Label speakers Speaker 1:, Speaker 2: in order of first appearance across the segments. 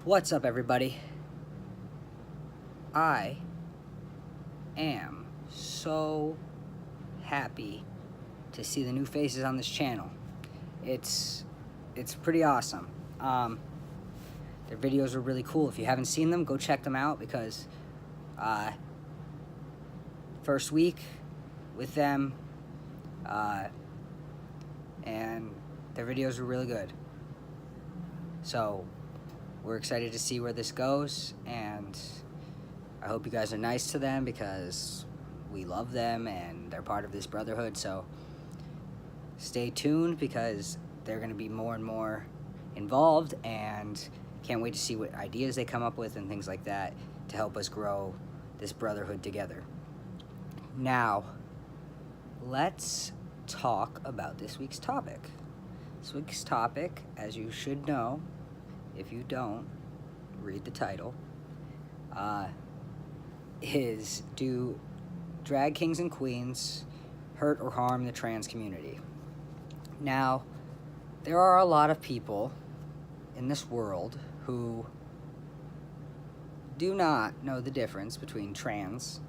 Speaker 1: What's up, everybody? I am so happy to see the new faces on this channel. It's pretty awesome. Their videos are really cool. If you haven't seen them, go check them out because first week with them, and their videos are really good. So we're excited to see where this goes, and I hope you guys are nice to them because we love them and they're part of this brotherhood. So stay tuned because they're going to be more and more involved, and can't wait to see what ideas they come up with and things like that to help us grow this brotherhood together. Now, let's talk about this week's topic. This week's topic, as you should know, if you don't, read the title, is do drag kings and queens hurt or harm the trans community? Now, there are a lot of people in this world who do not know the difference between trans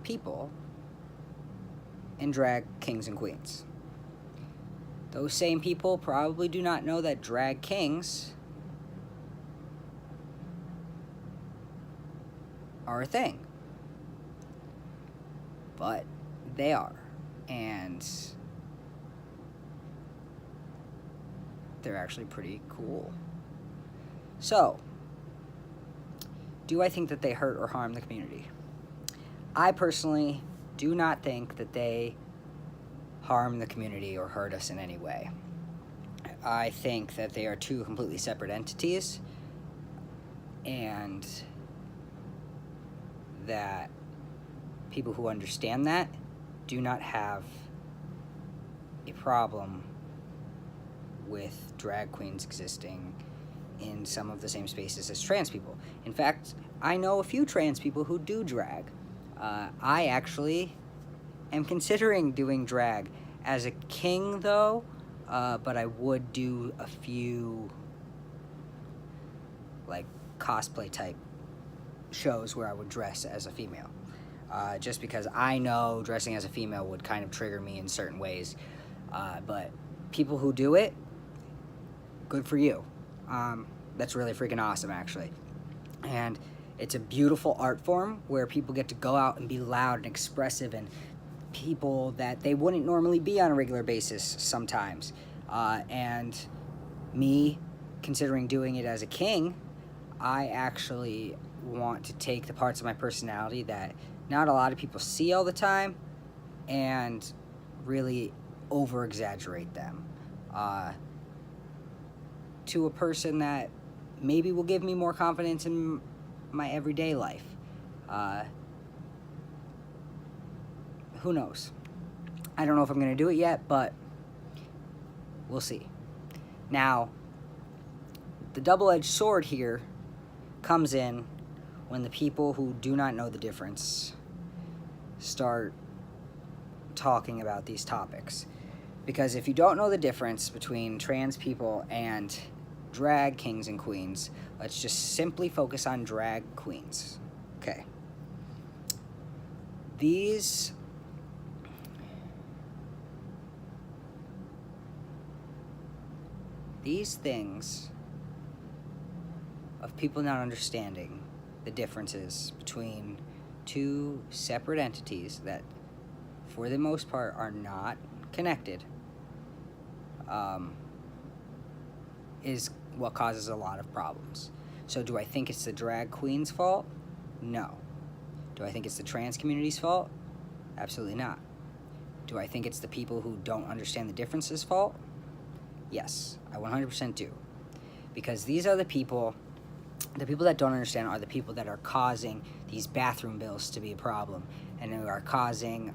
Speaker 1: people and drag kings and queens. Those same people probably do not know that drag kings are a thing. But they are. And they're actually pretty cool. So, do I think that they hurt or harm the community? I personally do not think that they harm the community or hurt us in any way. I think that they are two completely separate entities, and that people who understand that do not have a problem with drag queens existing in some of the same spaces as trans people. In fact, I know a few trans people who do drag. I actually am considering doing drag as a king, though, but I would do a few like cosplay type shows where I would dress as a female, just because I know dressing as a female would kind of trigger me in certain ways, but people who do it, good for you. That's really freaking awesome, actually. And it's a beautiful art form where people get to go out and be loud and expressive and people that they wouldn't normally be on a regular basis sometimes. And me considering doing it as a king, I actually want to take the parts of my personality that not a lot of people see all the time and really over-exaggerate them to a person that maybe will give me more confidence in my everyday life. Who knows? I don't know if I'm going to do it yet, but we'll see. Now, the double-edged sword here comes in when the people who do not know the difference start talking about these topics. Because if you don't know the difference between trans people and drag kings and queens, let's just simply focus on drag queens. Okay. These things of people not understanding the differences between two separate entities that, for the most part, are not connected, is what causes a lot of problems. So do I think it's the drag queen's fault? No. Do I think it's the trans community's fault? Absolutely not. Do I think it's the people who don't understand the differences' fault? Yes, I 100% do. Because these are the people that don't understand are the people that are causing these bathroom bills to be a problem, and who are causing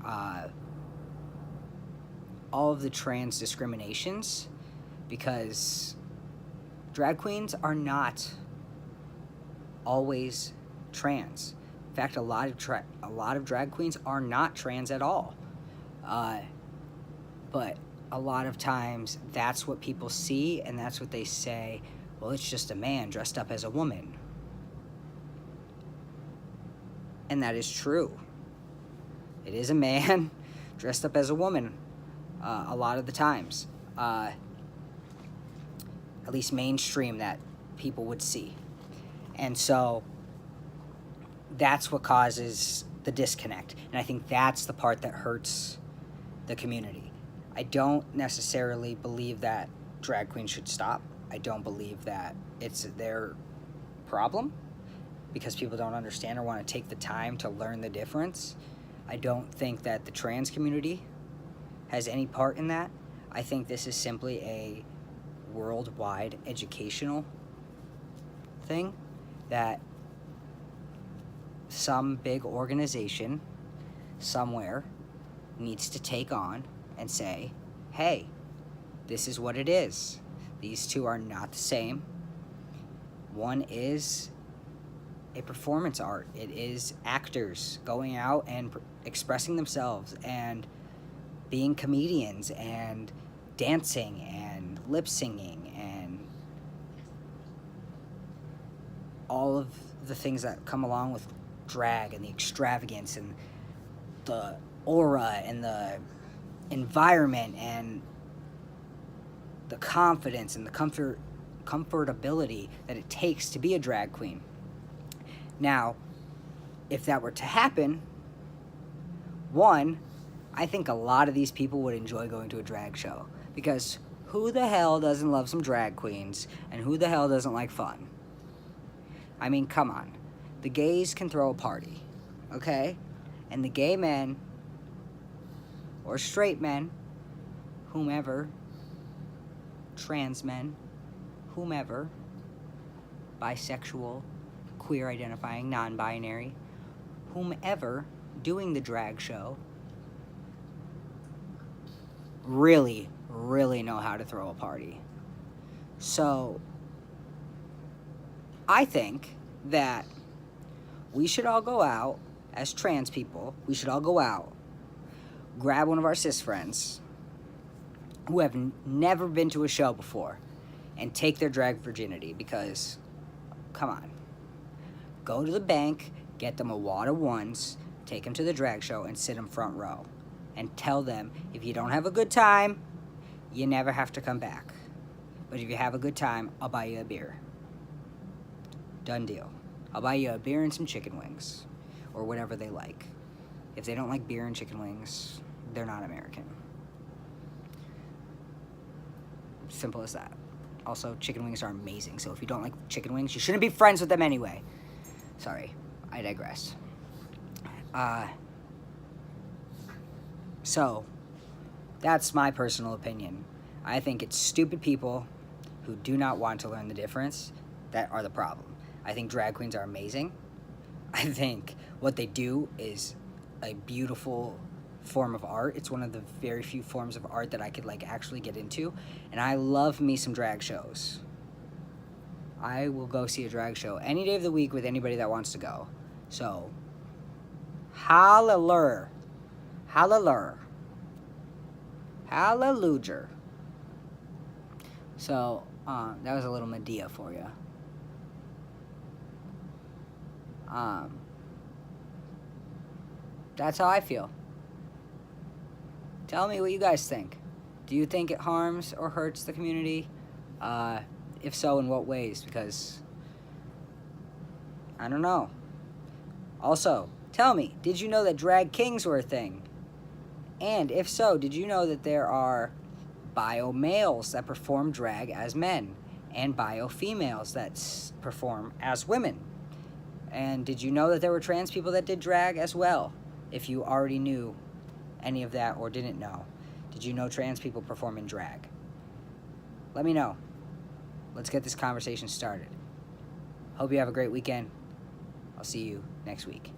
Speaker 1: all of the trans discriminations, because drag queens are not always trans. In fact, a lot of drag queens are not trans at all. But a lot of times that's what people see, and that's what they say, well, it's just a man dressed up as a woman. And that is true. It is a man dressed up as a woman a lot of the times. At least mainstream that people would see. And so that's what causes the disconnect. And I think that's the part that hurts the community. I don't necessarily believe that drag queens should stop. I don't believe that it's their problem because people don't understand or want to take the time to learn the difference. I don't think that the trans community has any part in that. I think this is simply a worldwide educational thing that some big organization somewhere needs to take on and say, hey, this is what it is. These two are not the same. One is a performance art. It is actors going out and expressing themselves and being comedians and dancing and lip singing and all of the things that come along with drag and the extravagance and the aura and the environment and the confidence and the comfortability that it takes to be a drag queen. Now, if that were to happen, one, I think a lot of these people would enjoy going to a drag show because who the hell doesn't love some drag queens and who the hell doesn't like fun? I mean, come on. The gays can throw a party, okay? And the gay men or straight men, whomever, trans men, whomever, bisexual, queer identifying, non-binary, whomever doing the drag show really, really know how to throw a party. So I think that we should all go out as trans people. We should all go out, grab one of our cis friends who have never been to a show before and take their drag virginity because, come on, go to the bank, get them a wad of ones, take them to the drag show and sit them front row and tell them if you don't have a good time, you never have to come back. But if you have a good time, I'll buy you a beer. Done deal. I'll buy you a beer and some chicken wings or whatever they like. If they don't like beer and chicken wings, they're not American. Simple as that. Also, chicken wings are amazing, so if you don't like chicken wings, you shouldn't be friends with them anyway. Sorry, I digress. So, that's my personal opinion. I think it's stupid people who do not want to learn the difference that are the problem. I think drag queens are amazing. I think what they do is a beautiful form of art. It's one of the very few forms of art that I could actually get into. And I love me some drag shows. I will go see a drag show any day of the week with anybody that wants to go. So, hallelujah. Hallelujah. Hallelujah. So, that was a little Medea for you. That's how I feel. Tell me what you guys think. Do you think it harms or hurts the community? If so, in what ways? Because I don't know. Also, tell me, did you know that drag kings were a thing? And if so, did you know that there are bio males that perform drag as men and bio females that perform as women? And did you know that there were trans people that did drag as well? If you already knew any of that or didn't know, did you know trans people perform in drag? Let me know. Let's get this conversation started. Hope you have a great weekend. I'll see you next week.